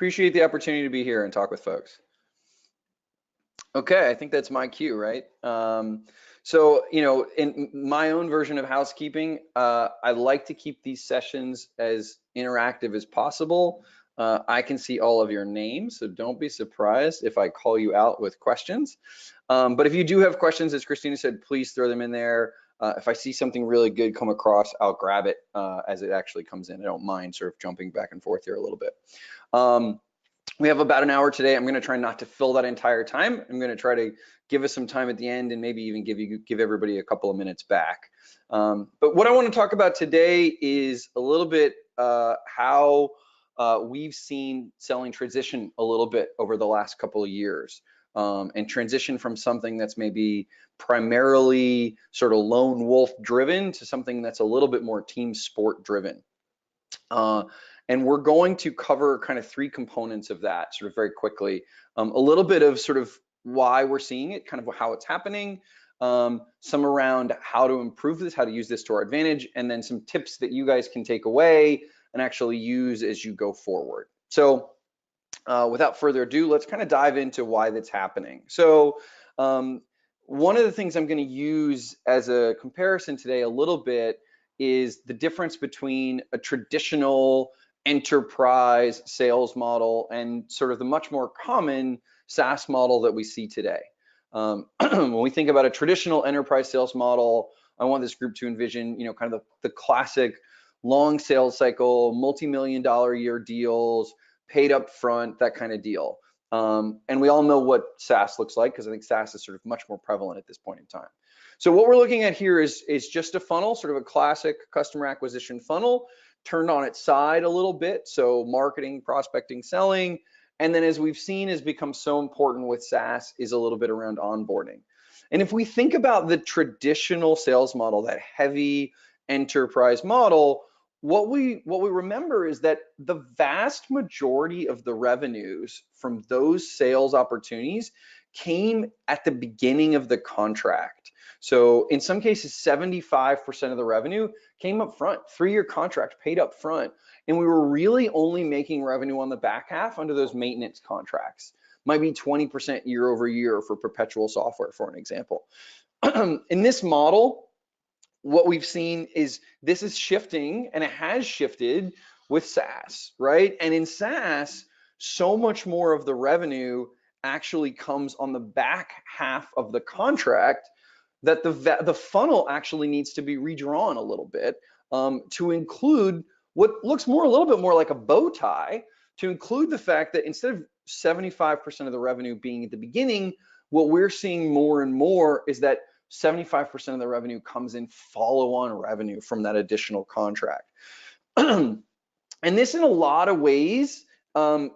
Appreciate the opportunity to be here and talk with folks. Okay, I think that's my cue, right? So, in my own version of housekeeping, I like to keep these sessions as interactive as possible. I can see all of your names, so don't be surprised if I call you out with questions. But if you do have questions, as Christina said, please throw them in there. If I see something really good come across, I'll grab it as it actually comes in. I don't mind sort of jumping back and forth here a little bit. We have about an hour today. I'm going to try not to fill that entire time. I'm going to try to give us some time at the end and maybe even give everybody a couple of minutes back. But what I want to talk about today is a little bit how we've seen selling transition a little bit over the last couple of years, and transition from something that's maybe primarily sort of lone wolf driven to something that's a little bit more team sport driven. And we're going to cover kind of three components of that sort of very quickly. A little bit of sort of why we're seeing it, kind of how it's happening, some around how to improve this, how to use this to our advantage, and then some tips that you guys can take away and actually use as you go forward. So without further ado, let's kind of dive into why that's happening. So one of the things I'm going to use as a comparison today a little bit is the difference between a traditional enterprise sales model and sort of the much more common SaaS model that we see today. When we think about a traditional enterprise sales model, I want this group to envision, kind of the classic long sales cycle, multi-million-dollar a year deals, paid up front, that kind of deal. And we all know what SaaS looks like because I think SaaS is sort of much more prevalent at this point in time. So what we're looking at here is just a funnel, sort of a classic customer acquisition funnel, turned on its side a little bit. So marketing, prospecting, selling. And then as we've seen has become so important with SaaS is a little bit around onboarding. And if we think about the traditional sales model, that heavy enterprise model, what we remember is that the vast majority of the revenues from those sales opportunities came at the beginning of the contract. So in some cases, 75% of the revenue came up front, 3-year contract paid up front. And we were really only making revenue on the back half under those maintenance contracts. Might be 20% year over year for perpetual software, for an example. In this model, what we've seen is this is shifting, and it has shifted with SaaS, right? And in SaaS, so much more of the revenue actually comes on the back half of the contract that the funnel actually needs to be redrawn a little bit to include what looks a little bit more like a bow tie, to include the fact that instead of 75% of the revenue being at the beginning, what we're seeing more and more is that 75% of the revenue comes in follow-on revenue from that additional contract. And this in a lot of ways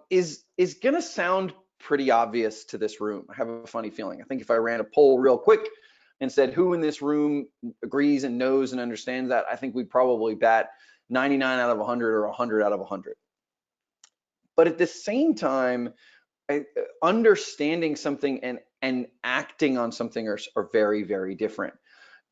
is gonna sound pretty obvious to this room. I have a funny feeling. I think if I ran a poll real quick and said who in this room agrees and knows and understands that, I think we'd probably bat 99 out of 100 or 100 out of 100. But at the same time, understanding something and acting on something are very, very different.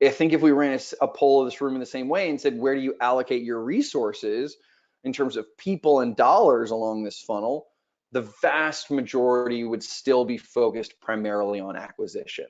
I think if we ran a poll of this room in the same way and said, where do you allocate your resources in terms of people and dollars along this funnel, the vast majority would still be focused primarily on acquisition.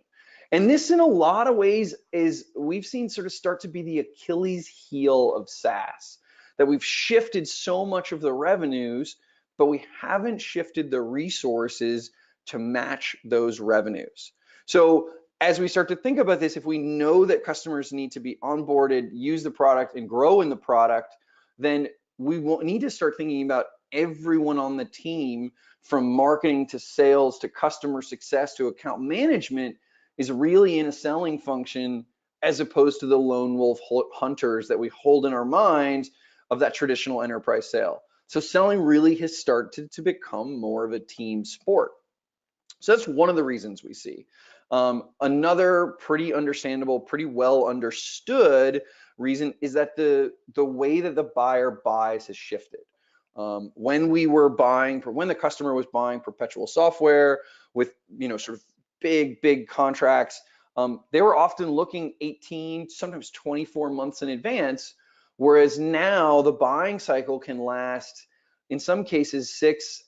And this in a lot of ways is we've seen sort of start to be the Achilles heel of SaaS, that we've shifted so much of the revenues, but we haven't shifted the resources to match those revenues. So as we start to think about this, if we know that customers need to be onboarded, use the product, and grow in the product, then we will need to start thinking about everyone on the team, from marketing to sales to customer success to account management, is really in a selling function, as opposed to the lone wolf hunters that we hold in our minds of that traditional enterprise sale. So selling really has started to become more of a team sport. So that's one of the reasons we see. Another pretty understandable, pretty well understood reason is that the way that the buyer buys has shifted. When the customer was buying perpetual software with sort of big contracts, they were often looking 18, sometimes 24 months in advance, whereas now the buying cycle can last in some cases 6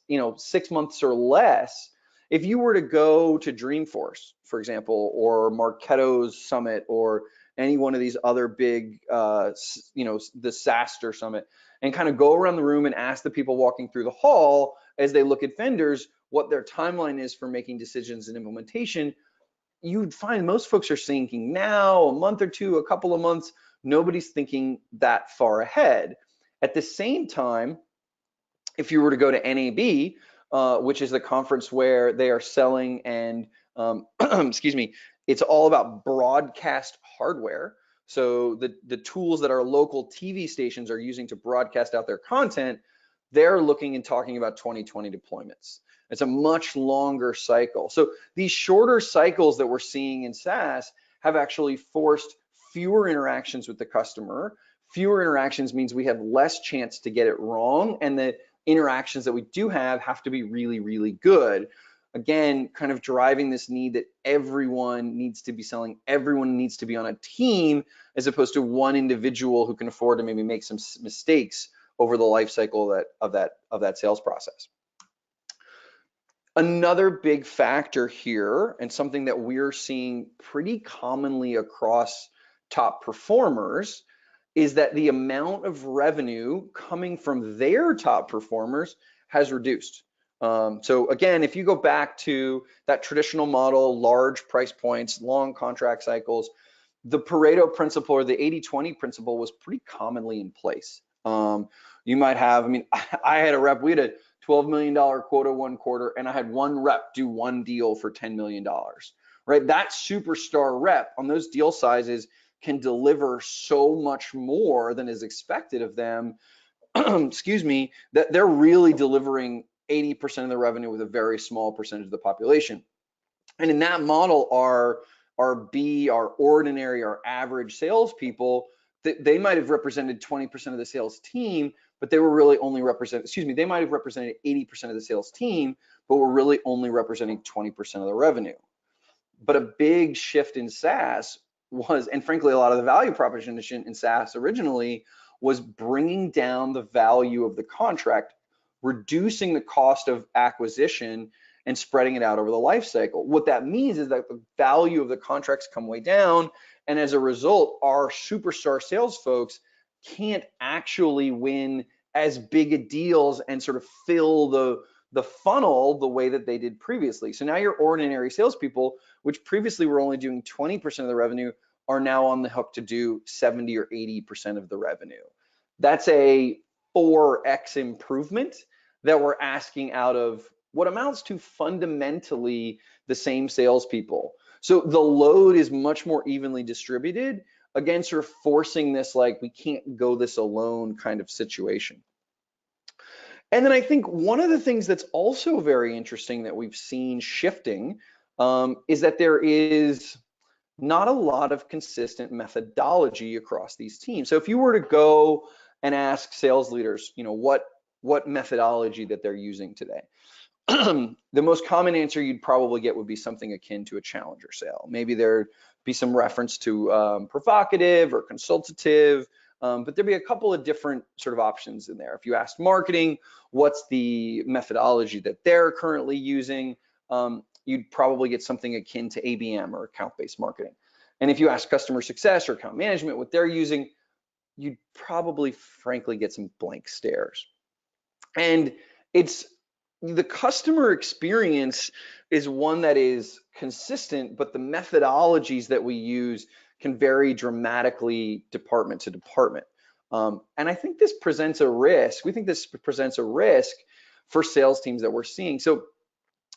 months or less. If you were to go to Dreamforce, for example, or Marketo's Summit, or any one of these other big, the SaaStr Summit, and kind of go around the room and ask the people walking through the hall as they look at vendors what their timeline is for making decisions and implementation, you'd find most folks are thinking now, a month or two, a couple of months. Nobody's thinking that far ahead. At the same time, if you were to go to NAB, which is the conference where they are selling and, excuse me, it's all about broadcast hardware. So the tools that our local TV stations are using to broadcast out their content, they're looking and talking about 2020 deployments. It's a much longer cycle. So these shorter cycles that we're seeing in SaaS have actually forced fewer interactions with the customer. Fewer interactions means we have less chance to get it wrong, and the interactions that we do have to be really, really good. Again, kind of driving this need that everyone needs to be selling, everyone needs to be on a team, as opposed to one individual who can afford to maybe make some mistakes over the life cycle of that sales process. Another big factor here, and something that we're seeing pretty commonly across top performers, is that the amount of revenue coming from their top performers has reduced. So again, if you go back to that traditional model, large price points, long contract cycles, the Pareto principle or the 80-20 principle was pretty commonly in place. You might have, I had a rep, we had a $12 million quota one quarter, and I had one rep do one deal for $10 million, right? That superstar rep on those deal sizes can deliver so much more than is expected of them, excuse me, that they're really delivering 80% of the revenue with a very small percentage of the population. And in that model, our ordinary, our average salespeople, they might have represented 20% of the sales team, but they were really only they might have represented 80% of the sales team, but were really only representing 20% of the revenue. But a big shift in SaaS was, and frankly, a lot of the value proposition in SaaS originally was bringing down the value of the contract, reducing the cost of acquisition, and spreading it out over the life cycle. What that means is that the value of the contracts come way down, and as a result, our superstar sales folks can't actually win as big a deals and sort of fill the funnel the way that they did previously. So now your ordinary salespeople, which previously were only doing 20% of the revenue, are now on the hook to do 70 or 80% of the revenue. That's a 4x improvement that we're asking out of what amounts to fundamentally the same salespeople. So the load is much more evenly distributed, again, sort of forcing this, like, we can't go this alone kind of situation. And then I think one of the things that's also very interesting that we've seen shifting is that there is not a lot of consistent methodology across these teams. So if you were to go and ask sales leaders, what methodology that they're using today, the most common answer you'd probably get would be something akin to a challenger sale. Maybe there'd be some reference to provocative or consultative, but there'd be a couple of different sort of options in there. If you asked marketing, what's the methodology that they're currently using, you'd probably get something akin to ABM or account-based marketing. And if you ask customer success or account management what they're using, you'd probably, frankly, get some blank stares. And it's the customer experience is one that is consistent, but the methodologies that we use can vary dramatically department to department. And I think this presents a risk. We think this presents a risk for sales teams that we're seeing. So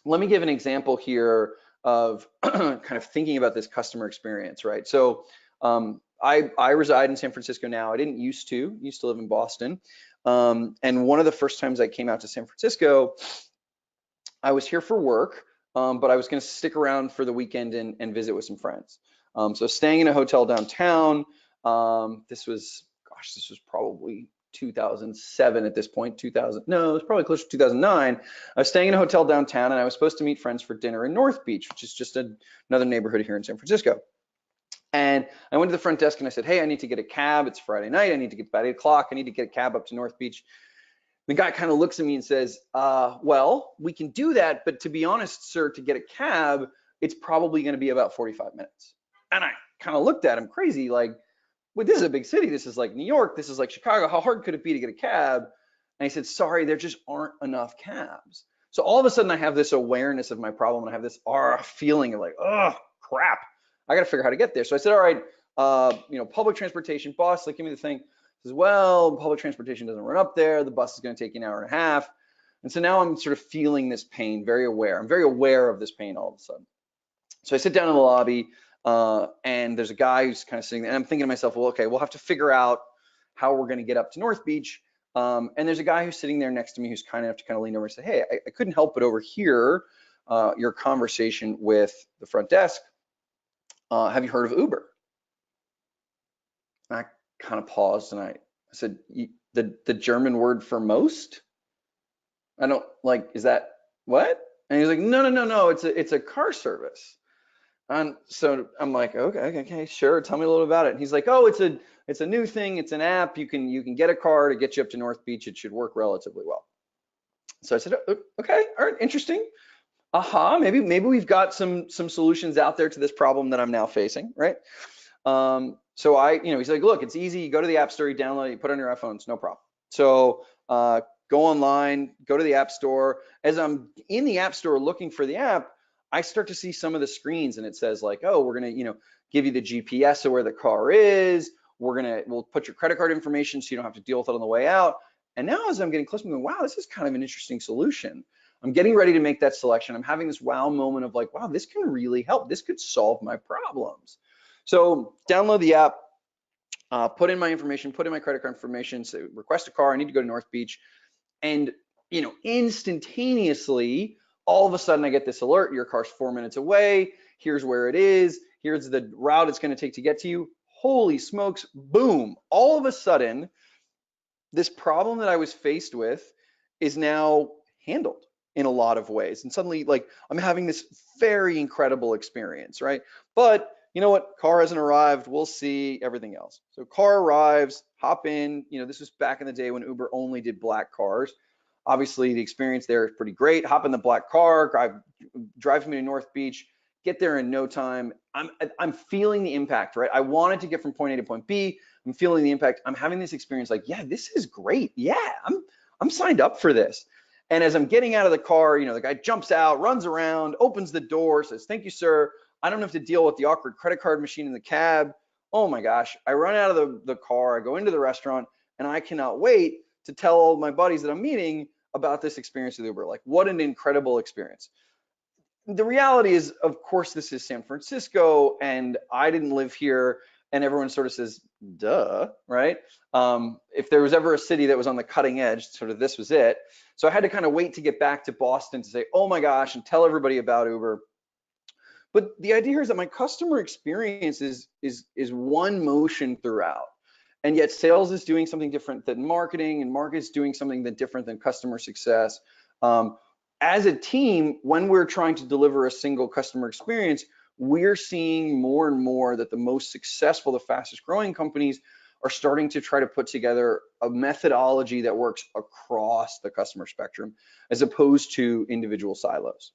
let me give an example here of kind of thinking about this customer experience, right? So I reside in San Francisco now. I didn't used to live in Boston. And one of the first times I came out to San Francisco, I was here for work, but I was going to stick around for the weekend and visit with some friends. So staying in a hotel downtown, this was probably 2007 at this point, no, it was probably close to 2009. I was staying in a hotel downtown and I was supposed to meet friends for dinner in North Beach, which is just another neighborhood here in San Francisco. And I went to the front desk and I said, hey, I need to get a cab. It's Friday night. I need to get about 8 o'clock. I need to get a cab up to North Beach. The guy kind of looks at me and says, well, we can do that, but to be honest, sir, to get a cab, it's probably going to be about 45 minutes. And I kind of looked at him crazy, like, well, this is a big city. This is like New York. This is like Chicago. How hard could it be to get a cab? And he said, sorry, there just aren't enough cabs. So all of a sudden I have this awareness of my problem, and I have this feeling of like, oh, crap. I got to figure out how to get there. So I said, all right, public transportation, boss, like, give me the thing. He says, well, public transportation doesn't run up there. The bus is going to take you an hour and a half. And so now I'm sort of feeling this pain, very aware. I'm very aware of this pain all of a sudden. So I sit down in the lobby, and there's a guy who's kind of sitting there, and I'm thinking to myself, well, okay, we'll have to figure out how we're going to get up to North Beach. And there's a guy who's sitting there next to me who's kind enough to kind of lean over and say, hey, I couldn't help but overhear your conversation with the front desk. Have you heard of Uber? And I kind of paused, and I said, the German word for most? I don't, like, is that what? And he's like, no, it's a car service. And so I'm like, okay, sure. Tell me a little about it. And he's like, oh, it's a new thing. It's an app. You can get a car to get you up to North Beach. It should work relatively well. So I said, okay, all right, interesting. Maybe we've got some solutions out there to this problem that I'm now facing, right? So he's like, look, it's easy. You go to the App Store, you download it, you put it on your iPhones, no problem. So go online, go to the App Store. As I'm in the App Store looking for the app, I start to see some of the screens, and it says like, oh, we're gonna, give you the GPS of where the car is. We'll put your credit card information so you don't have to deal with it on the way out. And now as I'm getting closer, I'm going, wow, this is kind of an interesting solution. I'm getting ready to make that selection. I'm having this wow moment of like, wow, this can really help. This could solve my problems. So download the app, put in my information, put in my credit card information, say request a car. I need to go to North Beach. And, instantaneously, all of a sudden I get this alert, your car's 4 minutes away. Here's where it is. Here's the route it's going to take to get to you. Holy smokes, boom. All of a sudden, this problem that I was faced with is now handled in a lot of ways. And suddenly, like, I'm having this very incredible experience, right? But you know what? Car hasn't arrived. We'll see everything else. So car arrives, hop in. This was back in the day when Uber only did black cars. Obviously, the experience there is pretty great. Hop in the black car, drive me to North Beach, get there in no time. I'm feeling the impact, right? I wanted to get from point A to point B. I'm feeling the impact. I'm having this experience like, yeah, this is great. Yeah, I'm signed up for this. And as I'm getting out of the car, the guy jumps out, runs around, opens the door, says, thank you, sir. I don't have to deal with the awkward credit card machine in the cab. Oh my gosh. I run out of the car, I go into the restaurant, and I cannot wait to tell all my buddies that I'm meeting about this experience with Uber. Like, what an incredible experience. The reality is, of course, this is San Francisco, and I didn't live here, and everyone sort of says, duh, right? If there was ever a city that was on the cutting edge, sort of this was it. So I had to kind of wait to get back to Boston to say, oh my gosh, and tell everybody about Uber. But the idea here is that my customer experience is one motion throughout. And yet sales is doing something different than marketing, and market is doing something different than customer success. As a team, when we're trying to deliver a single customer experience, we're seeing more and more that the most successful, the fastest growing companies are starting to try to put together a methodology that works across the customer spectrum as opposed to individual silos.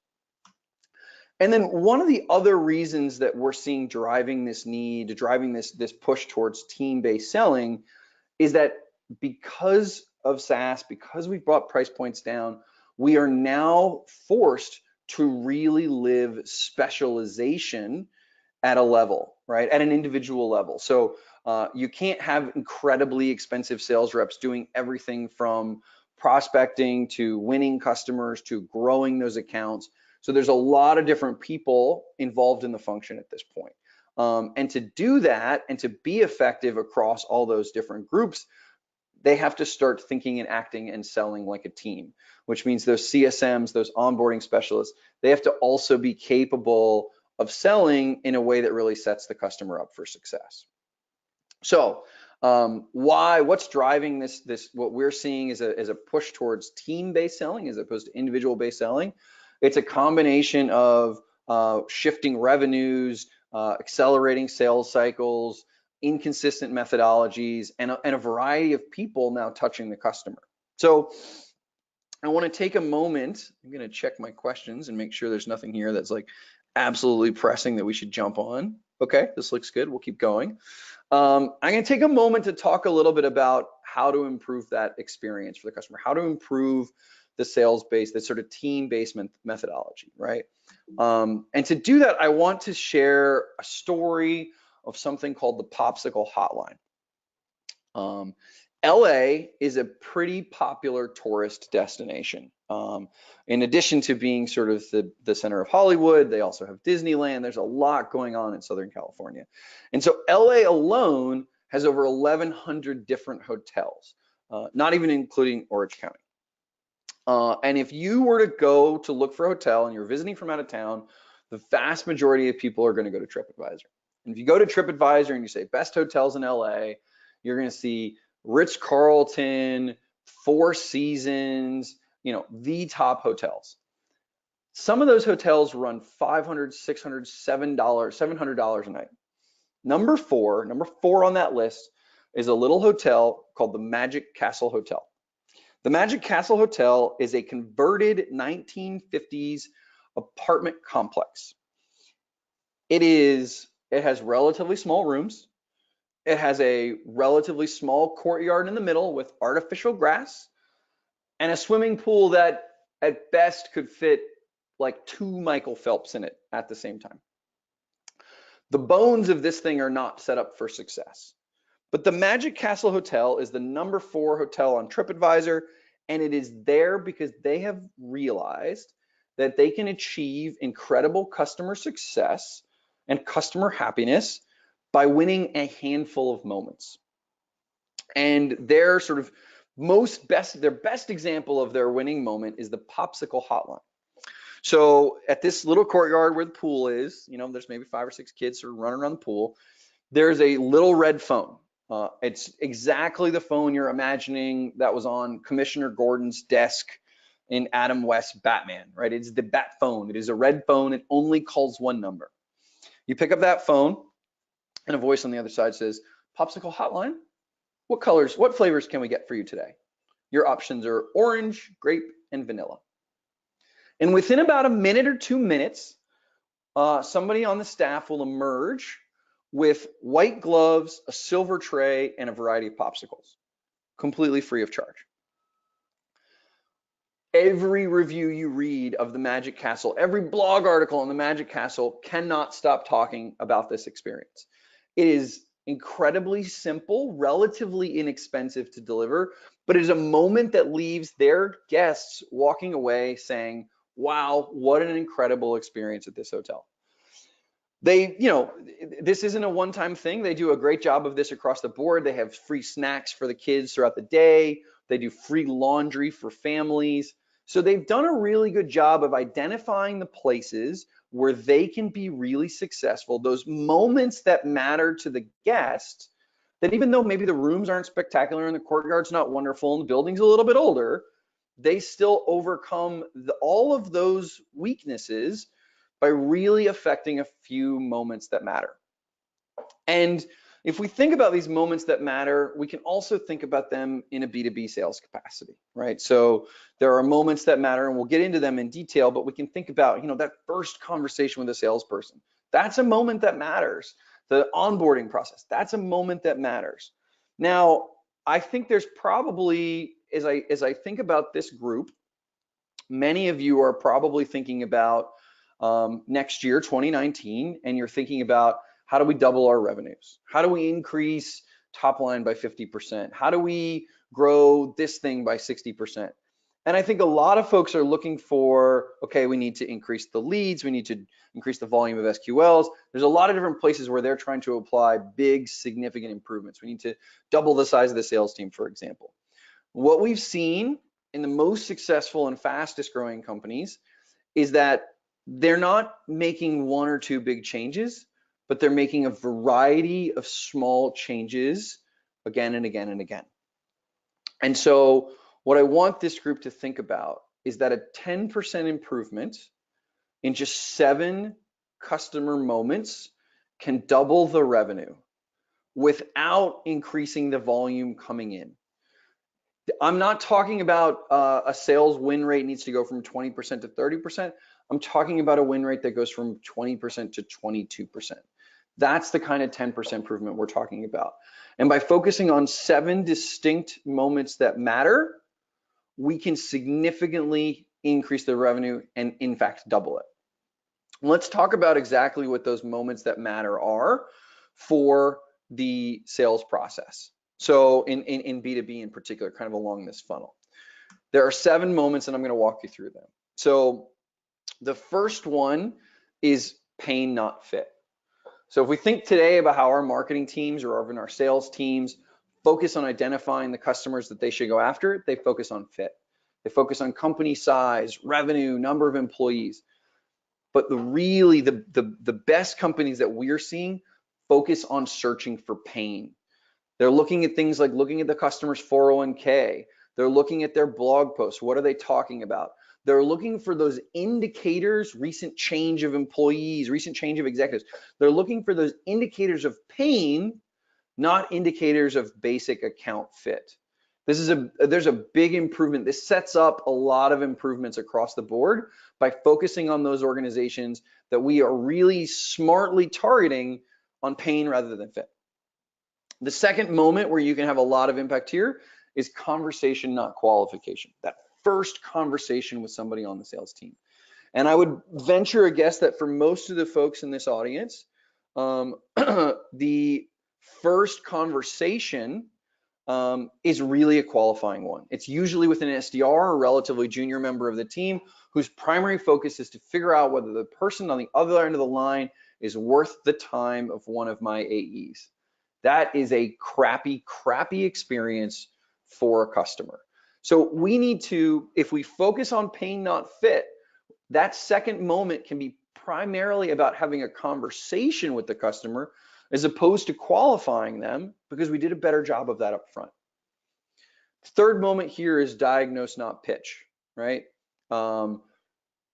And then one of the other reasons that we're seeing driving this push towards team-based selling is that because of SaaS, because we've brought price points down, we are now forced to really live specialization at a level, right? At an individual level. So you can't have incredibly expensive sales reps doing everything from prospecting to winning customers to growing those accounts. So there's a lot of different people involved in the function at this point. And to do that and to be effective across all those different groups, they have to start thinking and acting and selling like a team, which means those CSMs, those onboarding specialists, they have to also be capable of selling in a way that really sets the customer up for success. So what's driving this, what we're seeing is a push towards team-based selling as opposed to individual-based selling. It's a combination of shifting revenues, accelerating sales cycles, inconsistent methodologies, and a variety of people now touching the customer. So I want to take a moment. I'm going to check my questions and make sure there's nothing here that's like absolutely pressing that we should jump on. Okay, this looks good. We'll keep going. I'm going to take a moment to talk a little bit about how to improve that experience for the customer, how to improve the sales-based, the sort of team-based methodology, right? And to do that, I want to share a story of something called the Popsicle Hotline. LA is a pretty popular tourist destination. In addition to being sort of the center of Hollywood, they also have Disneyland. There's a lot going on in Southern California. And so LA alone has over 1,100 different hotels, not even including Orange County. And if you were to go to look for a hotel and you're visiting from out of town, the vast majority of people are going to go to TripAdvisor. And if you go to TripAdvisor and you say best hotels in LA, you're going to see Ritz-Carlton, Four Seasons, the top hotels. Some of those hotels run $500, $600, $700 a night. Number four on that list is a little hotel called the Magic Castle Hotel. The Magic Castle Hotel is a converted 1950s apartment complex. It has relatively small rooms. It has a relatively small courtyard in the middle with artificial grass and a swimming pool that at best could fit like 2 Michael Phelps in it at the same time. The bones of this thing are not set up for success. But the Magic Castle Hotel is the number 4 hotel on TripAdvisor, and it is there because they have realized that they can achieve incredible customer success and customer happiness by winning a handful of moments. And their sort of their best example of their winning moment is the Popsicle Hotline. So at this little courtyard where the pool is, there's maybe 5 or 6 kids sort of running around the pool. There's a little red phone. It's exactly the phone you're imagining that was on Commissioner Gordon's desk in Adam West's Batman, right? It's the Bat phone. It is a red phone. It only calls one number. You pick up that phone and a voice on the other side says, Popsicle Hotline, what flavors can we get for you today? Your options are orange, grape, and vanilla. And within about a minute or 2 minutes, somebody on the staff will emerge with white gloves, a silver tray, and a variety of popsicles, completely free of charge. Every review you read of the Magic Castle, every blog article on the Magic Castle cannot stop talking about this experience. It is incredibly simple, relatively inexpensive to deliver, but it is a moment that leaves their guests walking away saying, wow, what an incredible experience at this hotel. This isn't a one-time thing. They do a great job of this across the board. They have free snacks for the kids throughout the day. They do free laundry for families. So they've done a really good job of identifying the places where they can be really successful, those moments that matter to the guest, that even though maybe the rooms aren't spectacular and the courtyard's not wonderful and the building's a little bit older, they still overcome all of those weaknesses by really affecting a few moments that matter. And if we think about these moments that matter, we can also think about them in a B2B sales capacity, right? So there are moments that matter, and we'll get into them in detail, but we can think about, that first conversation with a salesperson. That's a moment that matters. The onboarding process, that's a moment that matters. Now, I think there's probably, as I think about this group, many of you are probably thinking about next year, 2019, and you're thinking about how do we double our revenues? How do we increase top line by 50%? How do we grow this thing by 60%? And I think a lot of folks are looking for, okay, we need to increase the leads, we need to increase the volume of SQLs. There's a lot of different places where they're trying to apply big, significant improvements. We need to double the size of the sales team, for example. What we've seen in the most successful and fastest growing companies is that they're not making 1 or 2 big changes, but they're making a variety of small changes again and again and again. And so what I want this group to think about is that a 10% improvement in just 7 customer moments can double the revenue without increasing the volume coming in. I'm not talking about a sales win rate needs to go from 20% to 30%. I'm talking about a win rate that goes from 20% to 22%. That's the kind of 10% improvement we're talking about. And by focusing on 7 distinct moments that matter, we can significantly increase the revenue and in fact double it. Let's talk about exactly what those moments that matter are for the sales process. So in B2B in particular, kind of along this funnel. There are 7 moments and I'm gonna walk you through them. So the first one is pain, not fit. So if we think today about how our marketing teams or even our sales teams focus on identifying the customers that they should go after, they focus on fit. They focus on company size, revenue, number of employees. But the best companies that we're seeing focus on searching for pain. They're looking at things like looking at the customer's 401k. They're looking at their blog posts. What are they talking about? They're looking for those indicators, recent change of employees, recent change of executives. They're looking for those indicators of pain, not indicators of basic account fit. There's a big improvement. This sets up a lot of improvements across the board by focusing on those organizations that we are really smartly targeting on pain rather than fit. The second moment where you can have a lot of impact here is conversation, not qualification. That first conversation with somebody on the sales team. And I would venture a guess that for most of the folks in this audience, the first conversation is really a qualifying one. It's usually with an SDR, a relatively junior member of the team, whose primary focus is to figure out whether the person on the other end of the line is worth the time of one of my AEs. That is a crappy experience for a customer. So we need to, if we focus on pain, not fit, that second moment can be primarily about having a conversation with the customer as opposed to qualifying them, because we did a better job of that up front. Third moment here is diagnose, not pitch, right?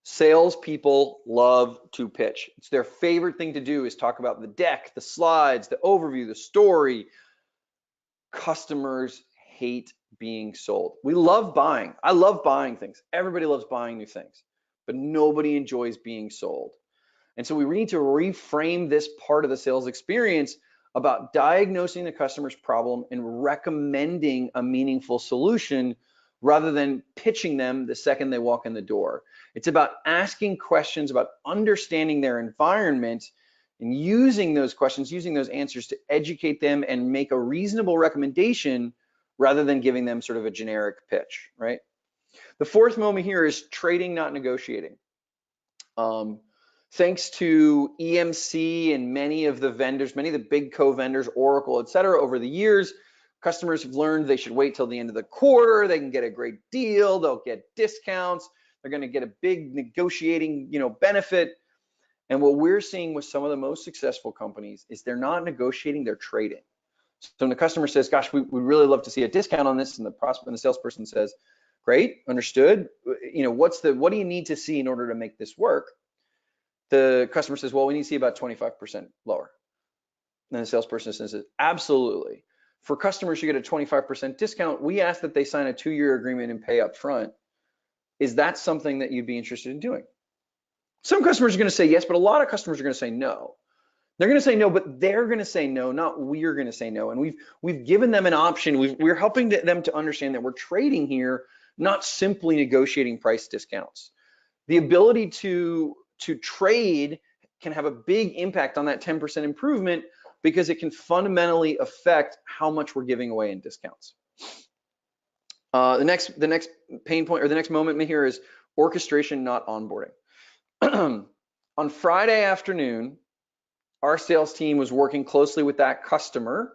Salespeople love to pitch. It's their favorite thing to do is talk about the deck, the slides, the overview, the story. Customers hate being sold. We love buying. I love buying things. Everybody loves buying new things, but nobody enjoys being sold. And so we need to reframe this part of the sales experience about diagnosing the customer's problem and recommending a meaningful solution rather than pitching them the second they walk in the door. It's about asking questions, about understanding their environment and using those questions, using those answers to educate them and make a reasonable recommendation rather than giving them sort of a generic pitch, right? The fourth moment here is trading, not negotiating. Thanks to EMC and many of the vendors, many of the big co-vendors, Oracle, et cetera, over the years, customers have learned they should wait till the end of the quarter. They can get a great deal. They'll get discounts. They're going to get a big negotiating, benefit. And what we're seeing with some of the most successful companies is they're not negotiating, they're trading. So when the customer says, gosh, we'd really love to see a discount on this, and the salesperson says, great, understood. What do you need to see in order to make this work? The customer says, well, we need to see about 25% lower. And the salesperson says, absolutely. For customers who get a 25% discount, we ask that they sign a 2-year agreement and pay up front. Is that something that you'd be interested in doing? Some customers are going to say yes, but a lot of customers are going to say no. They're going to say no, but they're going to say no, not we're going to say no. And we've given them an option. We're helping them to understand that we're trading here, not simply negotiating price discounts. The ability to trade can have a big impact on that 10% improvement because it can fundamentally affect how much we're giving away in discounts. The next pain point or the next moment here is orchestration, not onboarding. On Friday afternoon, our sales team was working closely with that customer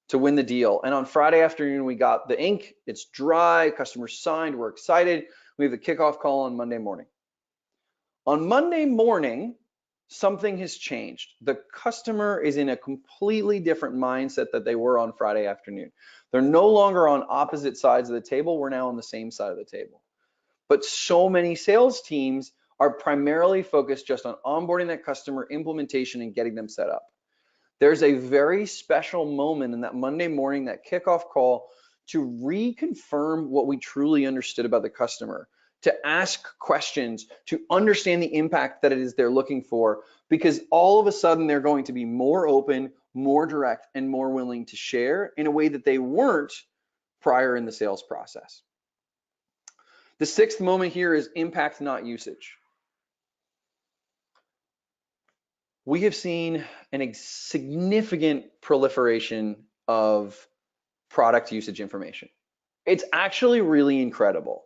to win the deal. And on Friday afternoon, we got the ink, it's dry, customers signed, we're excited. We have the kickoff call on Monday morning. On Monday morning, something has changed. The customer is in a completely different mindset that they were on Friday afternoon. They're no longer on opposite sides of the table. We're now on the same side of the table. But so many sales teams are primarily focused just on onboarding that customer, implementation, and getting them set up. There's a very special moment in that Monday morning, that kickoff call, to reconfirm what we truly understood about the customer, to ask questions, to understand the impact that it is they're looking for, because all of a sudden they're going to be more open, more direct, and more willing to share in a way that they weren't prior in the sales process. The sixth moment here is impact, not usage. We have seen a significant proliferation of product usage information. It's actually really incredible.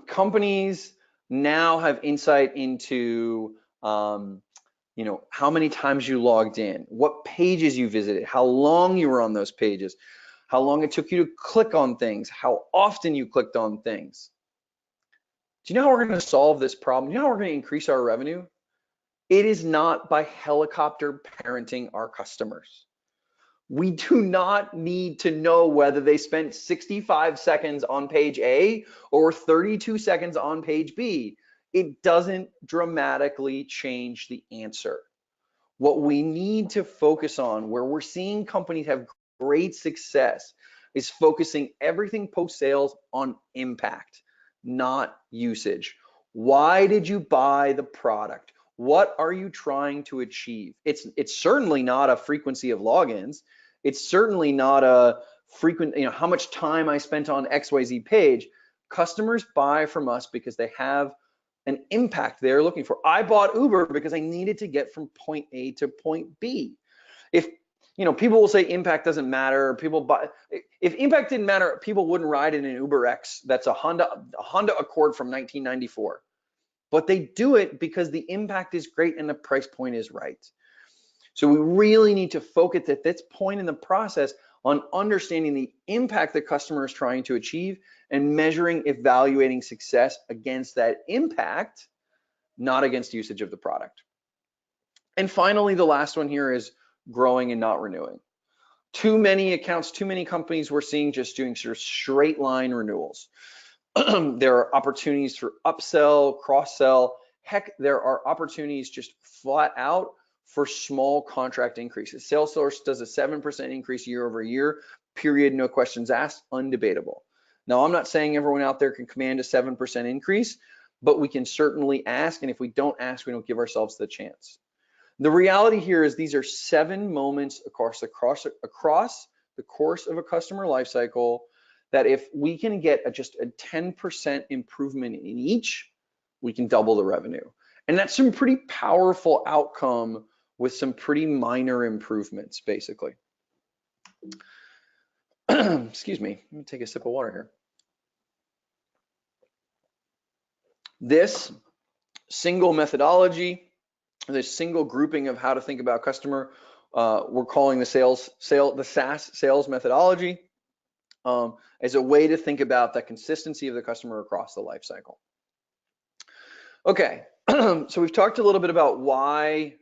Companies now have insight into how many times you logged in, what pages you visited, how long you were on those pages, how long it took you to click on things, how often you clicked on things. Do you know how we're going to solve this problem? Do you know how we're going to increase our revenue? It is not by helicopter parenting our customers. We do not need to know whether they spent 65 seconds on page A or 32 seconds on page B. It doesn't dramatically change the answer. What we need to focus on, where we're seeing companies have great success, is focusing everything post-sales on impact, not usage. Why did you buy the product? What are you trying to achieve? It's certainly not a frequency of logins. It's certainly not a frequent, how much time I spent on XYZ page. Customers buy from us because they have an impact they're looking for. I bought Uber because I needed to get from point A to point B. If people will say impact doesn't matter, if impact didn't matter, people wouldn't ride in an Uber X that's a Honda Accord from 1994. But they do it because the impact is great and the price point is right. So we really need to focus at this point in the process on understanding the impact the customer is trying to achieve and evaluating success against that impact, not against usage of the product. And finally, the last one here is growing and not renewing. Too many accounts, too many companies we're seeing just doing sort of straight line renewals. There are opportunities for upsell, cross-sell. Heck, there are opportunities just flat out for small contract increases. Salesforce does a 7% increase year over year, period, no questions asked, undebatable. Now, I'm not saying everyone out there can command a 7% increase, but we can certainly ask, and if we don't ask, we don't give ourselves the chance. The reality here is these are 7 moments across the course of a customer lifecycle that if we can get just a 10% improvement in each, we can double the revenue. And that's some pretty powerful outcome with some pretty minor improvements, basically. Excuse me, let me take a sip of water here. This single methodology, this single grouping of how to think about customer, we're calling the SaaS sales methodology, as a way to think about the consistency of the customer across the life cycle. Okay, so we've talked a little bit about why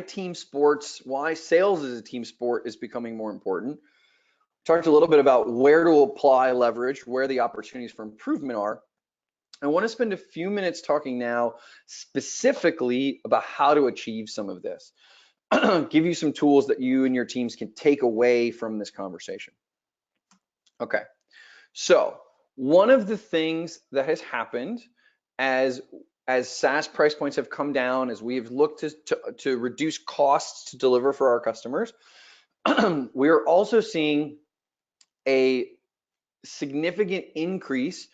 team sports, why sales as a team sport is becoming more important. Talked a little bit about where to apply leverage, where the opportunities for improvement are. I want to spend a few minutes talking now specifically about how to achieve some of this. Give you some tools that you and your teams can take away from this conversation. Okay, so one of the things that has happened as SaaS price points have come down, as we have looked to reduce costs to deliver for our customers, we are also seeing a significant increase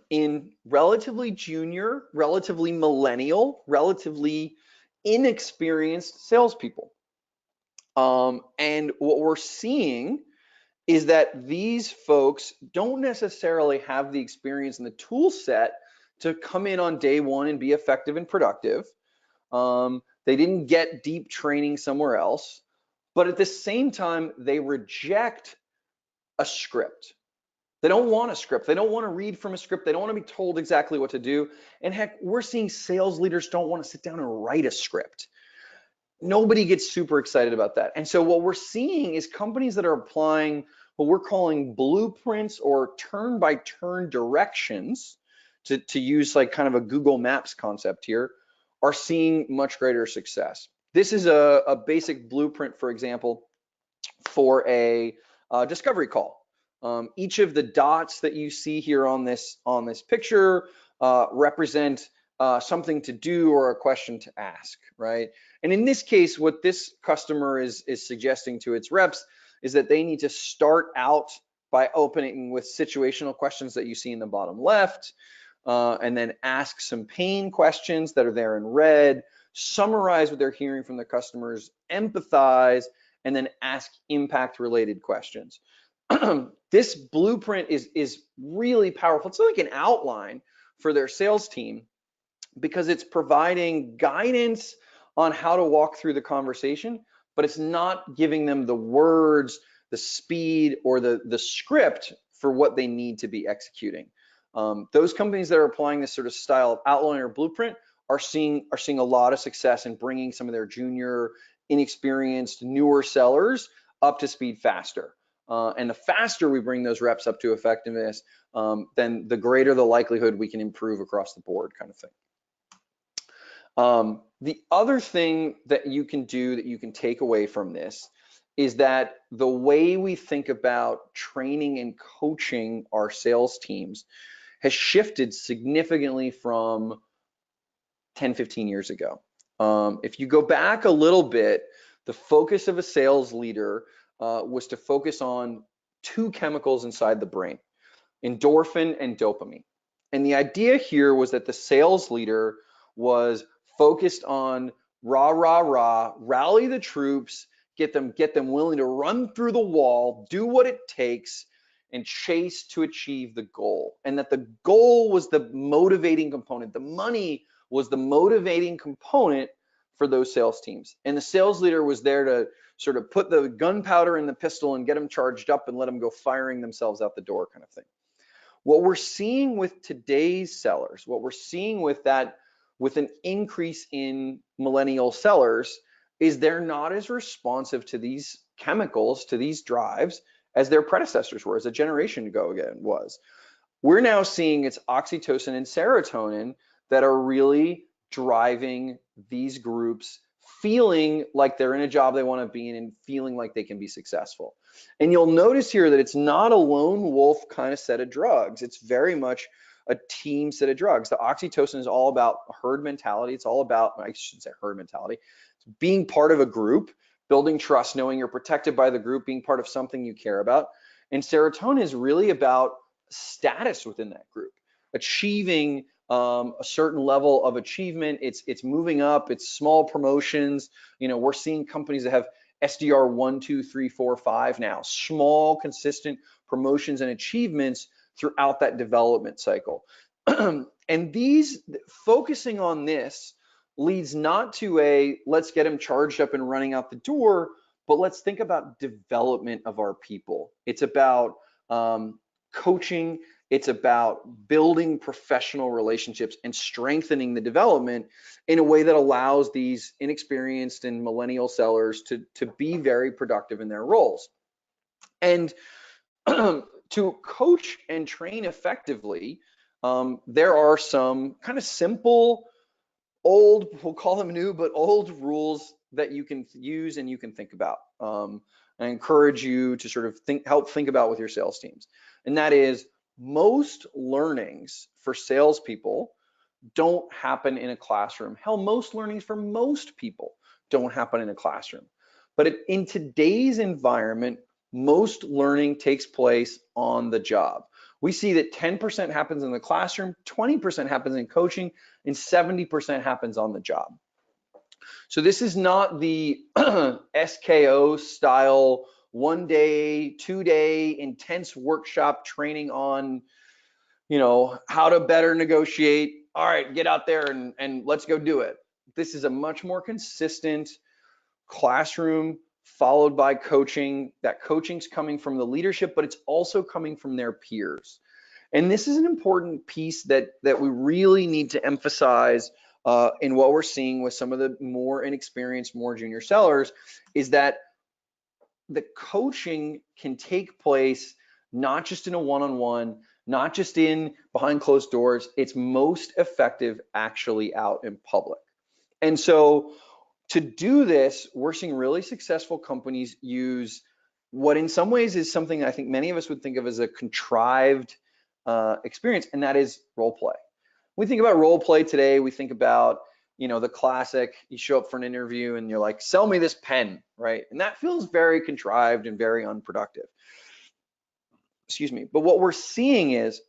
in relatively junior, relatively millennial, relatively inexperienced salespeople. And what we're seeing is that these folks don't necessarily have the experience and the tool set to come in on day one and be effective and productive. They didn't get deep training somewhere else, but at the same time, they reject a script. They don't want a script. They don't want to read from a script. They don't want to be told exactly what to do. And heck, we're seeing sales leaders don't want to sit down and write a script. Nobody gets super excited about that. And so what we're seeing is companies that are applying what we're calling blueprints or turn-by-turn directions, to use like kind of a Google Maps concept here, are seeing much greater success. This is a basic blueprint, for example, for a discovery call. Each of the dots that you see here on this picture represent something to do or a question to ask, right? And in this case, what this customer is suggesting to its reps is that they need to start out by opening with situational questions that you see in the bottom left, and then ask some pain questions that are there in red, summarize what they're hearing from the customers, empathize, and then ask impact related questions. This blueprint is really powerful. It's like an outline for their sales team because it's providing guidance on how to walk through the conversation, but it's not giving them the words, the speed, or the script for what they need to be executing. Those companies that are applying this sort of style of outline or blueprint are seeing a lot of success in bringing some of their junior, inexperienced, newer sellers up to speed faster. And the faster we bring those reps up to effectiveness, then the greater the likelihood we can improve across the board, kind of thing. The other thing that you can do that you can take away from this is that the way we think about training and coaching our sales teams has shifted significantly from 10, 15 years ago. If you go back a little bit, the focus of a sales leader was to focus on two chemicals inside the brain, endorphin and dopamine. And the idea here was that the sales leader was focused on rally the troops, get them willing to run through the wall, do what it takes, and chase to achieve the goal. And that the goal was the motivating component. The money was the motivating component for those sales teams. And the sales leader was there to sort of put the gunpowder in the pistol and get them charged up and let them go firing themselves out the door, kind of thing. What we're seeing with today's sellers, what we're seeing with an increase in millennial sellers, is they're not as responsive to these chemicals, to these drives, as their predecessors were, as a generation ago again was. We're now seeing it's oxytocin and serotonin that are really driving these groups, feeling like they're in a job they want to be in and feeling like they can be successful. And you'll notice here that it's not a lone wolf kind of set of drugs. It's very much a team set of drugs. The oxytocin is all about herd mentality. It's all about, I shouldn't say herd mentality, it's being part of a group, building trust, knowing you're protected by the group, being part of something you care about. And serotonin is really about status within that group, achieving a certain level of achievement. It's moving up, it's small promotions. You know, we're seeing companies that have SDR 1, 2, 3, 4, 5 now, small, consistent promotions and achievements throughout that development cycle. And these, focusing on this leads not to a let's get them charged up and running out the door, but let's think about development of our people. It's about coaching. It's about building professional relationships and strengthening the development in a way that allows these inexperienced and millennial sellers to be very productive in their roles. And to coach and train effectively, there are some kind of simple, old, we'll call them new, but old rules that you can use and you can think about. I encourage you to sort of help think about with your sales teams. And that is, most learnings for salespeople don't happen in a classroom. Hell, most learnings for most people don't happen in a classroom. But in today's environment, most learning takes place on the job. We see that 10% happens in the classroom, 20% happens in coaching, and 70% happens on the job. So this is not the SKO style 1 day, 2 day intense workshop training on, you know, how to better negotiate. All right, get out there and let's go do it. This is a much more consistent classroom followed by coaching. That coaching's coming from the leadership, but it's also coming from their peers. And this is an important piece that we really need to emphasize in what we're seeing with some of the more inexperienced, more junior sellers, is that the coaching can take place not just in a one-on-one, not just in behind closed doors. It's most effective actually out in public. And so to do this, we're seeing really successful companies use what in some ways is something I think many of us would think of as a contrived experience, and that is role play. When we think about role play today, we think about, you know, the classic, you show up for an interview and you're like, sell me this pen, right? And that feels very contrived and very unproductive. Excuse me. But what we're seeing is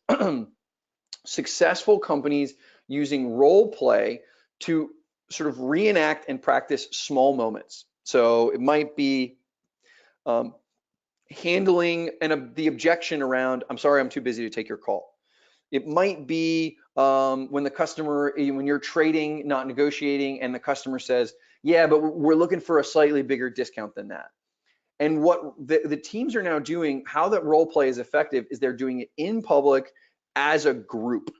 successful companies using role play to sort of reenact and practice small moments. So it might be handling the objection around, I'm sorry, I'm too busy to take your call. It might be when the customer, when you're trading, not negotiating, and the customer says, yeah, but we're looking for a slightly bigger discount than that. And what the teams are now doing, how that role play is effective, is they're doing it in public as a group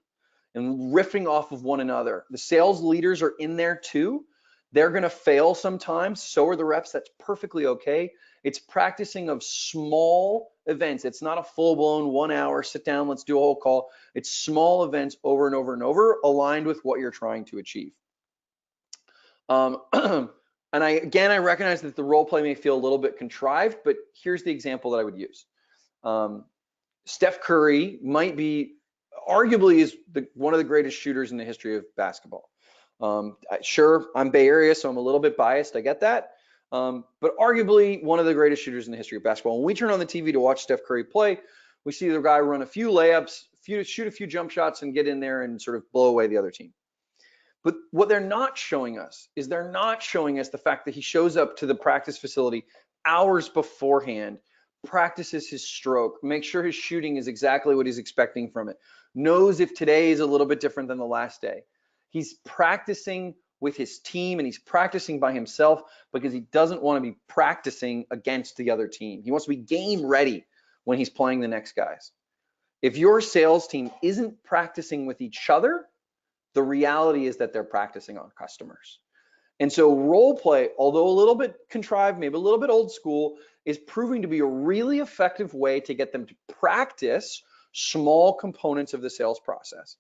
and riffing off of one another. The sales leaders are in there too. They're gonna fail sometimes, so are the reps, that's perfectly okay. It's practicing of small events. It's not a full-blown 1 hour, sit down, let's do a whole call. It's small events over and over and over, aligned with what you're trying to achieve. And I recognize that the role play may feel a little bit contrived, but here's the example that I would use. Steph Curry might be, arguably is one of the greatest shooters in the history of basketball. Sure, I'm Bay Area, so I'm a little bit biased, I get that. But arguably one of the greatest shooters in the history of basketball. When we turn on the TV to watch Steph Curry play, we see the guy run a few layups, shoot a few jump shots, and get in there and sort of blow away the other team. But what they're not showing us is they're not showing us the fact that he shows up to the practice facility hours beforehand, practices his stroke, makes sure his shooting is exactly what he's expecting from it, knows if today is a little bit different than the last day. He's practicing with his team and he's practicing by himself because he doesn't want to be practicing against the other team. He wants to be game ready when he's playing the next guys. If your sales team isn't practicing with each other, the reality is that they're practicing on customers. And so role play, although a little bit contrived, maybe a little bit old school, is proving to be a really effective way to get them to practice small components of the sales process.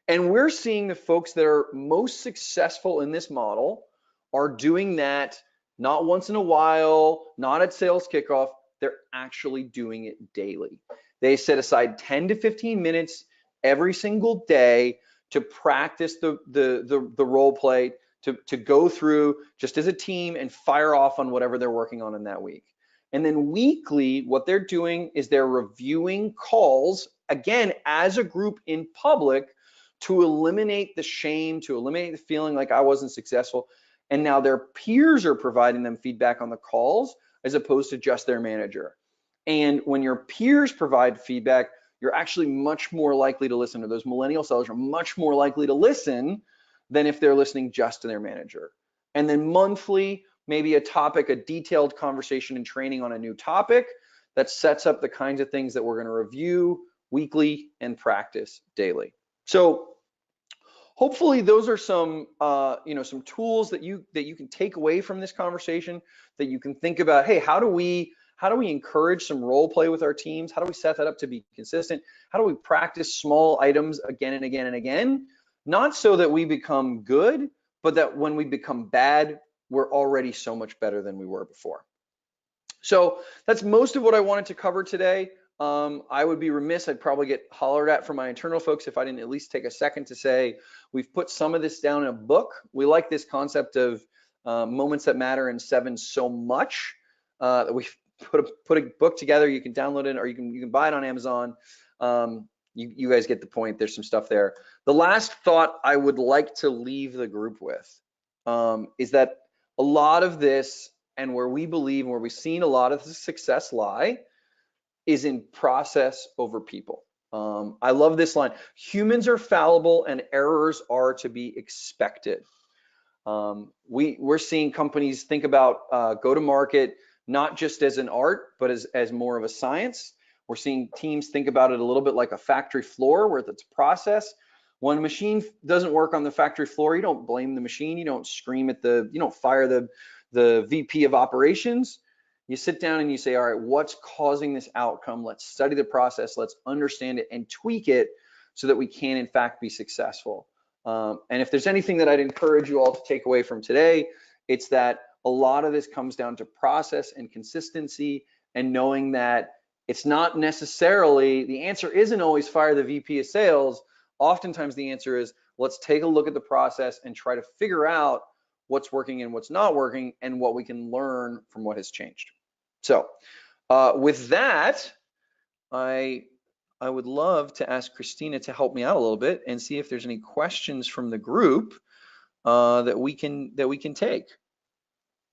And we're seeing the folks that are most successful in this model are doing that not once in a while, not at sales kickoff, they're actually doing it daily. They set aside 10 to 15 minutes every single day to practice the role play, to go through just as a team and fire off on whatever they're working on in that week. And then weekly, what they're doing is they're reviewing calls, again, as a group in public, to eliminate the shame, to eliminate the feeling like I wasn't successful. And now their peers are providing them feedback on the calls as opposed to just their manager. And when your peers provide feedback, you're actually much more likely to listen to those millennial sellers are much more likely to listen than if they're listening just to their manager. And then monthly, maybe a topic, a detailed conversation and training on a new topic that sets up the kinds of things that we're going to review weekly and practice daily. So hopefully those are some some tools that you can take away from this conversation, that you can think about, hey, how do we encourage some role play with our teams? How do we set that up to be consistent? How do we practice small items again and again and again? Not so that we become good, but that when we become bad, we're already so much better than we were before. So that's most of what I wanted to cover today. I would be remiss, I'd probably get hollered at from my internal folks if I didn't at least take a second to say, we've put some of this down in a book. We like this concept of moments that matter in 7 so much that we've put a book together. You can download it or you can buy it on Amazon. You guys get the point. There's some stuff there. The last thought I would like to leave the group with is that a lot of this, and where we believe and where we've seen a lot of the success lie, is in process over people. I love this line: humans are fallible and errors are to be expected. We're seeing companies think about go-to-market not just as an art, but as more of a science. We're seeing teams think about it a little bit like a factory floor, where it's a process. When a machine doesn't work on the factory floor, you don't blame the machine. You don't scream at you don't fire the VP of operations. You sit down and you say, all right, what's causing this outcome? Let's study the process. Let's understand it and tweak it so that we can, in fact, be successful. And if there's anything that I'd encourage you all to take away from today, it's that a lot of this comes down to process and consistency and knowing that it's not necessarily, the answer isn't always fire the VP of sales. Oftentimes the answer is, let's take a look at the process and try to figure out what's working and what's not working and what we can learn from what has changed. So with that, I would love to ask Christina to help me out a little bit and see if there's any questions from the group that we can take.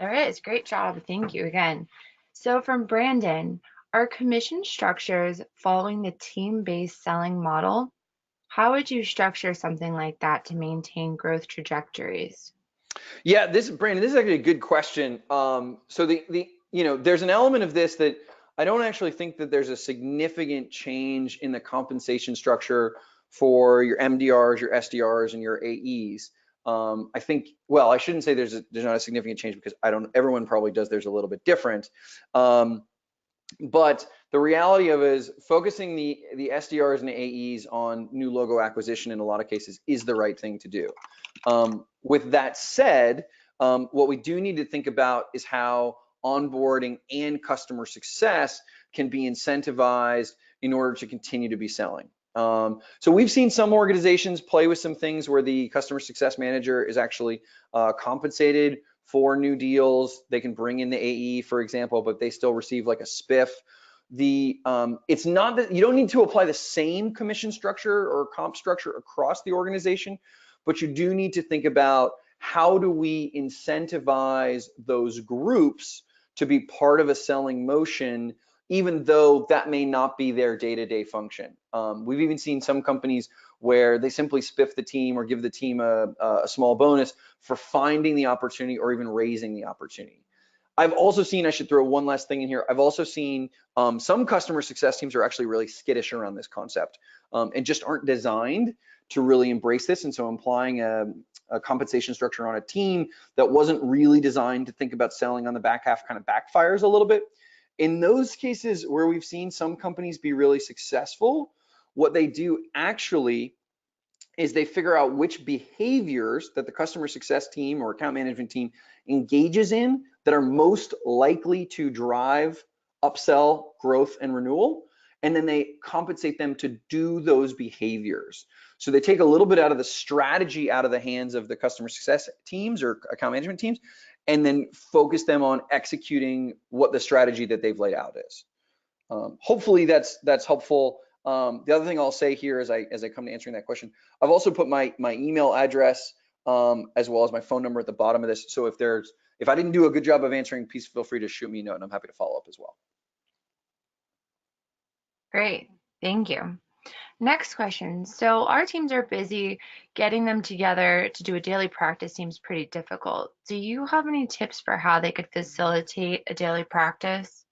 There is. Great job. Thank you again. So from Brandon, are commission structures following the team-based selling model? How would you structure something like that to maintain growth trajectories? Yeah, Brandon, this is actually a good question. So there's an element of this that I don't actually think that there's a significant change in the compensation structure for your MDRs, your SDRs, and your AEs. I think, well, I shouldn't say there's not a significant change because everyone probably does theirs a little bit different. But the reality of it is focusing the SDRs and the AEs on new logo acquisition in a lot of cases is the right thing to do. With that said, what we do need to think about is how onboarding and customer success can be incentivized in order to continue to be selling. So we've seen some organizations play with some things where the customer success manager is actually compensated for new deals. They can bring in the AE, for example, but they still receive like a spiff. It's not that you don't need to apply the same commission structure or comp structure across the organization, but you do need to think about how do we incentivize those groups to be part of a selling motion, even though that may not be their day-to-day function. We've even seen some companies where they simply spiff the team or give the team a small bonus for finding the opportunity or even raising the opportunity. I've also seen, I should throw one last thing in here, I've also seen some customer success teams are actually really skittish around this concept and just aren't designed to really embrace this. And so implying a compensation structure on a team that wasn't really designed to think about selling on the back half kind of backfires a little bit. In those cases where we've seen some companies be really successful, what they do actually is they figure out which behaviors that the customer success team or account management team engages in that are most likely to drive upsell, growth, and renewal. And then they compensate them to do those behaviors. So they take a little bit out of the strategy out of the hands of the customer success teams or account management teams, and then focus them on executing what the strategy that they've laid out is. Hopefully that's helpful. The other thing I'll say here as I come to answering that question, I've also put my email address as well as my phone number at the bottom of this. So if I didn't do a good job of answering, please feel free to shoot me a note and I'm happy to follow up as well. Great. Thank you. Next question. So our teams are busy. Getting them together to do a daily practice seems pretty difficult. Do you have any tips for how they could facilitate a daily practice?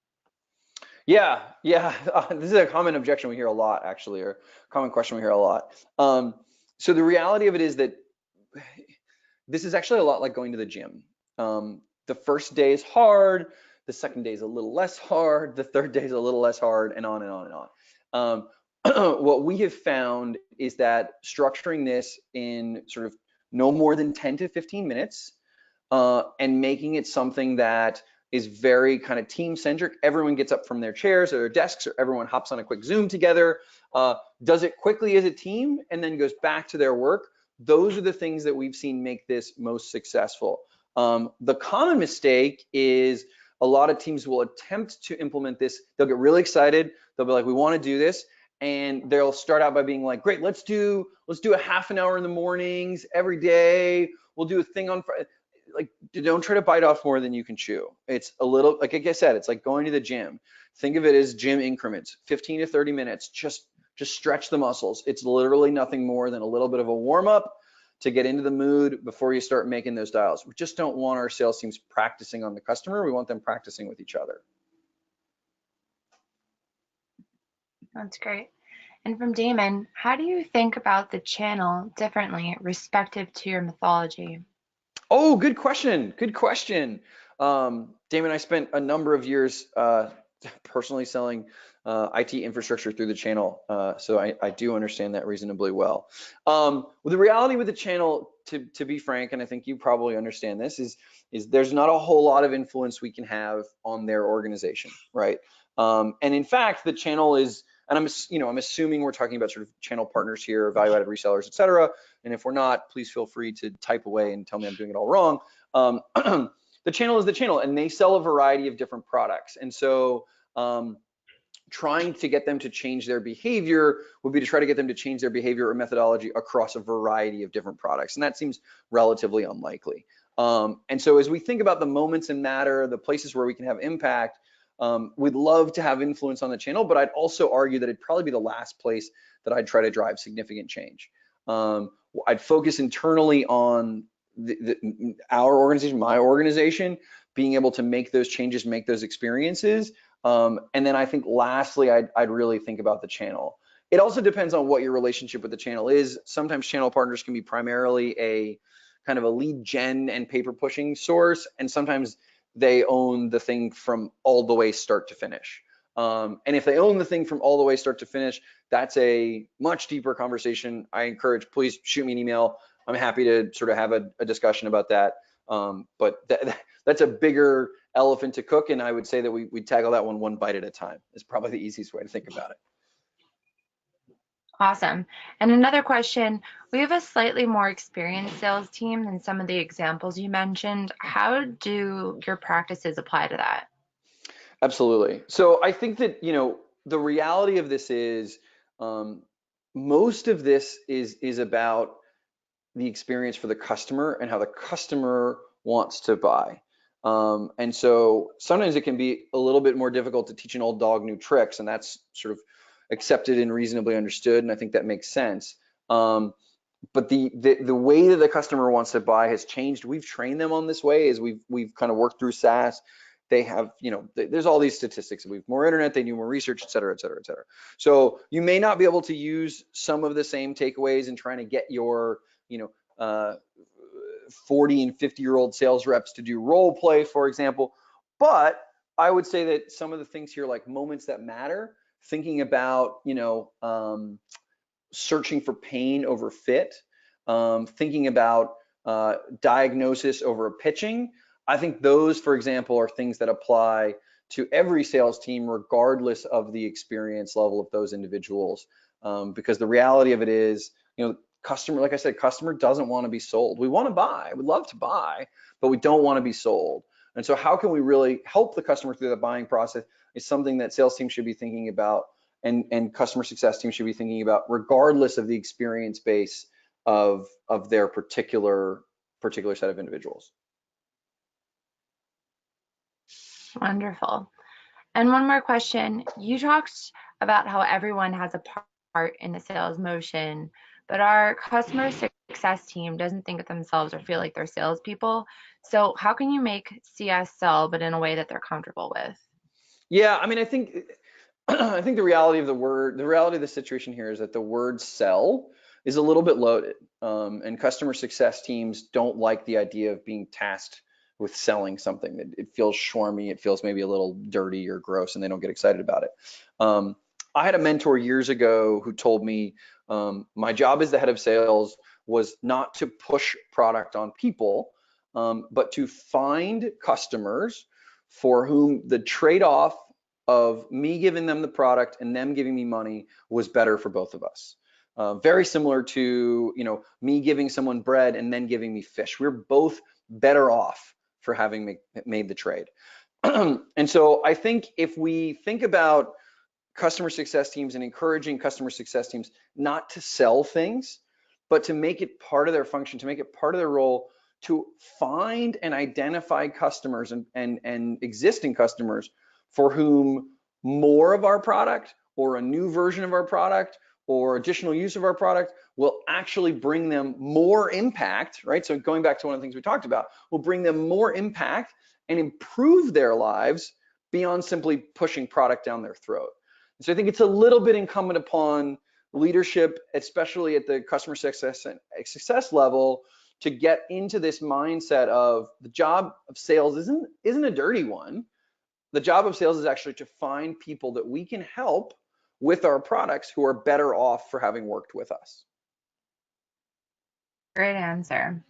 Yeah. This is a common objection we hear a lot, actually, or common question we hear a lot. So the reality of it is that this is actually a lot like going to the gym. The first day is hard, the second day is a little less hard, the third day is a little less hard, and on and on and on. What we have found is that structuring this in sort of no more than 10 to 15 minutes and making it something that is very kind of team centric. Everyone gets up from their chairs or their desks, or everyone hops on a quick Zoom together, does it quickly as a team, and then goes back to their work. Those are the things that we've seen make this most successful. The common mistake is a lot of teams will attempt to implement this. They'll get really excited. They'll be like, we want to do this. And they'll start out by being like, great, let's do a half an hour in the mornings every day. We'll do a thing on Friday. Like, don't try to bite off more than you can chew. It's a little, like I said, it's like going to the gym. Think of it as gym increments, 15 to 30 minutes, just stretch the muscles. It's literally nothing more than a little bit of a warm up to get into the mood before you start making those dials. We just don't want our sales teams practicing on the customer. We want them practicing with each other. That's great. And from Damon, how do you think about the channel differently respective to your mythology? Oh, good question. Good question. Damon, I spent a number of years personally selling IT infrastructure through the channel, so I do understand that reasonably well. Well, the reality with the channel, to be frank, and I think you probably understand this, is there's not a whole lot of influence we can have on their organization, right? And in fact, the channel is, and I'm assuming we're talking about sort of channel partners here, value-added resellers, et cetera. And if we're not, please feel free to type away and tell me I'm doing it all wrong. The channel is the channel, and they sell a variety of different products. And so trying to get them to change their behavior would be to try to get them to change their behavior or methodology across a variety of different products. And that seems relatively unlikely. And so as we think about the moments in matter, the places where we can have impact, we'd love to have influence on the channel, but I'd also argue that it'd probably be the last place that I'd try to drive significant change. I'd focus internally on our organization, my organization, being able to make those changes, make those experiences. And then I think lastly, I'd really think about the channel. It also depends on what your relationship with the channel is. Sometimes channel partners can be primarily a kind of a lead gen and paper pushing source, and sometimes they own the thing from all the way start to finish. And if they own the thing from all the way start to finish, that's a much deeper conversation. I encourage, please shoot me an email. I'm happy to sort of have a discussion about that. But that's a bigger elephant to cook, and I would say that we tackle that one bite at a time. Is probably the easiest way to think about it. Awesome. And another question, we have a slightly more experienced sales team than some of the examples you mentioned. How do your practices apply to that? Absolutely. So I think that, the reality of this is most of this is about the experience for the customer and how the customer wants to buy. And so sometimes it can be a little bit more difficult to teach an old dog new tricks, and that's sort of accepted and reasonably understood, and I think that makes sense. But the way that the customer wants to buy has changed. We've trained them on this way as we've kind of worked through SaaS. They have, there's all these statistics. We have more internet, they do more research, et cetera, et cetera, et cetera. So you may not be able to use some of the same takeaways in trying to get your, 40 and 50-year-old sales reps to do role play, for example. But I would say that some of the things here, like moments that matter, thinking about, searching for pain over fit, thinking about diagnosis over pitching. I think those, for example, are things that apply to every sales team, regardless of the experience level of those individuals. Because the reality of it is, customer, like I said, customer doesn't want to be sold. We want to buy, we'd love to buy, but we don't want to be sold. And so how can we really help the customer through the buying process is something that sales teams should be thinking about, and customer success teams should be thinking about, regardless of the experience base of their particular set of individuals. Wonderful. And one more question. You talked about how everyone has a part in the sales motion, but our customer success team doesn't think of themselves or feel like they're salespeople. So how can you make CS sell, but in a way that they're comfortable with? Yeah, I mean, I think the reality of the situation here is that the word sell is a little bit loaded, and customer success teams don't like the idea of being tasked with selling something. It feels schwarmy, it feels maybe a little dirty or gross, and they don't get excited about it. I had a mentor years ago who told me my job as the head of sales was not to push product on people, but to find customers for whom the trade-off of me giving them the product and them giving me money was better for both of us. Very similar to me giving someone bread and then giving me fish. We're both better off for having made the trade. And so I think if we think about customer success teams and encouraging customer success teams not to sell things, but to make it part of their function, to make it part of their role, to find and identify customers and existing customers for whom more of our product or a new version of our product or additional use of our product will actually bring them more impact, right? So going back to one of the things we talked about, will bring them more impact and improve their lives beyond simply pushing product down their throat. And so I think it's a little bit incumbent upon leadership, especially at the customer success level, to get into this mindset of the job of sales isn't a dirty one. The job of sales is actually to find people that we can help with our products who are better off for having worked with us. Great answer.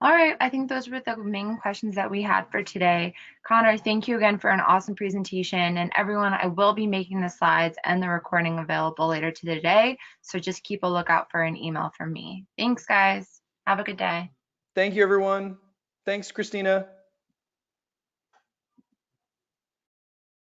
All right, I think those were the main questions that we had for today. Connor, thank you again for an awesome presentation. And everyone, I will be making the slides and the recording available later today, so just keep a lookout for an email from me. Thanks, guys. Have a good day. Thank you, everyone. Thanks, Christina.